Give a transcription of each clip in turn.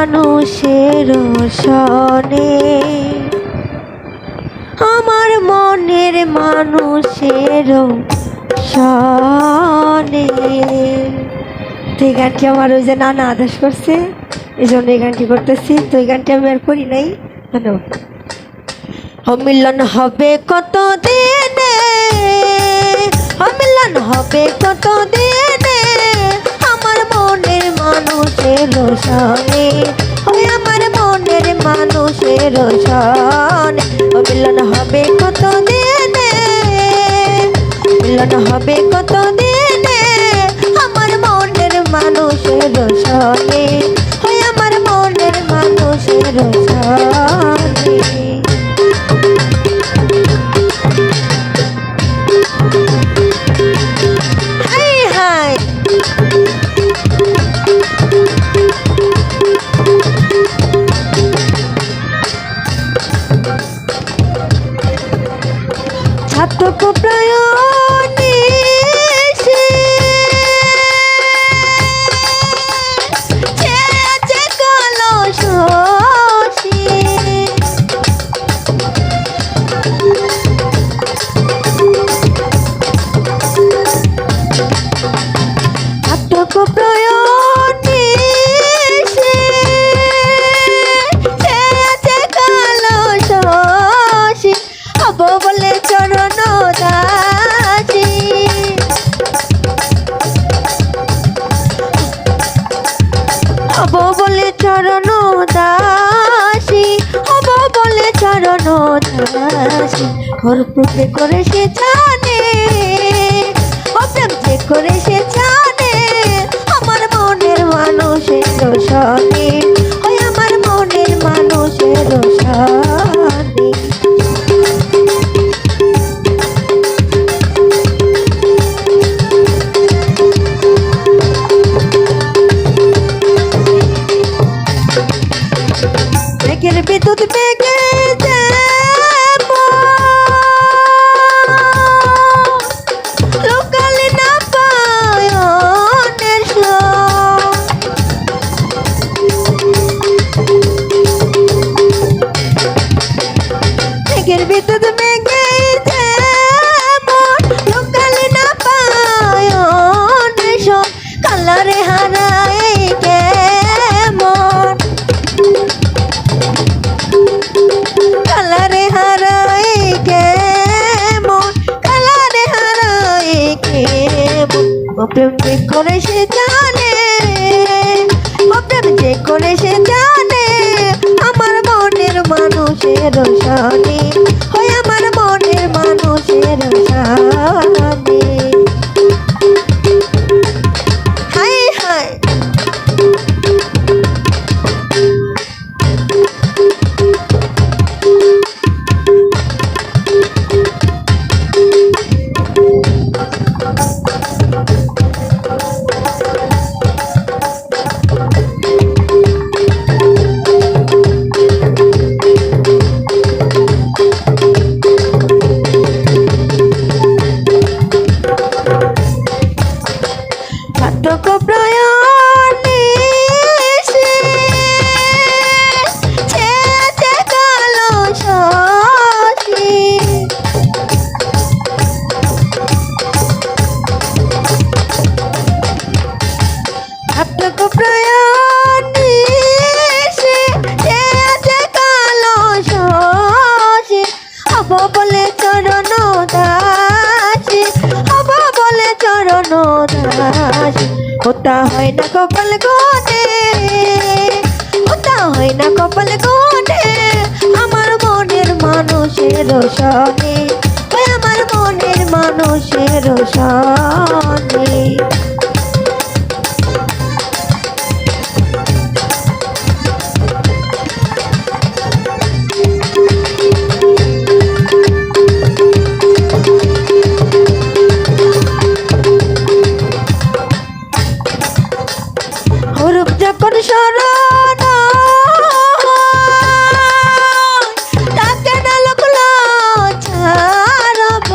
মানুষের সনে, আমার মনের মানুষের সনে। তো এই গানটি আমার ওই যে নানা আদেশ করছে, এই জন্য এই গানটি করতেছি। তো এই গানটি আমি আর করি নাই। ধন্যবাদ। মিলন হবে কত দিনে, মিলন হবে কত দিনে, আমার মনের মানুষের সনে, ওই আমার মনের মানুষের সনে। মিলন হবে কত দিনে, মিলন হবে কত দিনে, আমার মনের মানুষের সনে, ওই আমার মনের মানুষের সনে। ছাতক প্রায়ণে সে চেয়েছে কলসী, ছাতক প্রায়ণে সে চেয়েছে কলসী, হব বলে চরণ দাসী, হব বলে চরণ দাসী, হব বলে চরণ দাসী। ওর পুতে করে সে জানে, ও প্রেম যে করে সে জানে, আমার মনের মানুষের সনে, ওই আমার মনের মানুষের সনে। মেঘের বিদ্যুৎ মেঘে লোকালে না পায়নের মেঘের বিদ্যুৎ মেঘে লোকালে না পায়নের কালারে হারায় কেমন, কালারে হারায় কেমন, কালারে হারায় কেমন। ও প্রেম যে করে সে জানে, ও প্রেম যে করে সে জানে, আমার মনের মানুষের সনে, ওই আমার মনের মানুষের সনে। হাই হাই ছাতক প্রায়ণে সে চেয়েছে কলসী, ছাতক প্রায়ণে সে চেয়েছে কলসী, হব বলে চরণ দাসী, হব বলে চরণ দাসী। ওটা হয় না কপাল গনে, ওটা হয় না কপাল গনে, আমার মনের মানুষের সনে, ওই আমার মনের মানুষের সনে। রূপ যখন শরণ তাকে না লোকলো ছাড়ব,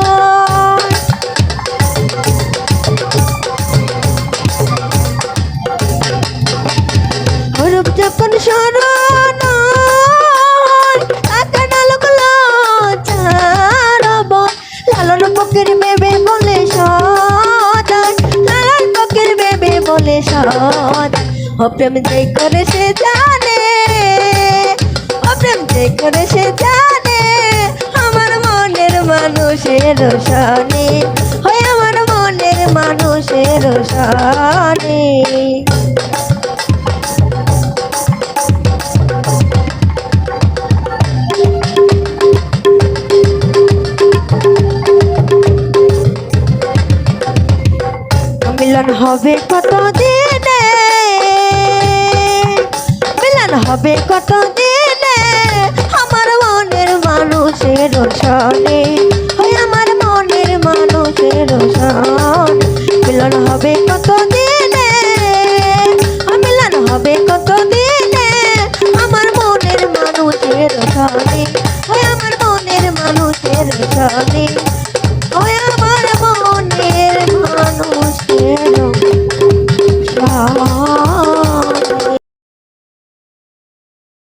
শরণ তাকে না লুকলো চারব লালন ফকির বেবে বলে সদাই লালন ফকির বেবে বলে সদাই ও প্রেম যে করে সে জানে ও প্রেম যে করে সে জানে আমার মনের মানুষের শানে হয় আমার মনের মানুষের শানে মিলন হবে কত দিনে মিলন হবে কত দিনে আমার মনের মানুষের সনে হয় আমার মনের মানুষের সন মিলন হবে কত দিনে মিলন হবে কত দিনে আমার মনের মানুষের সনে হয় আমার মনের মানুষের সনে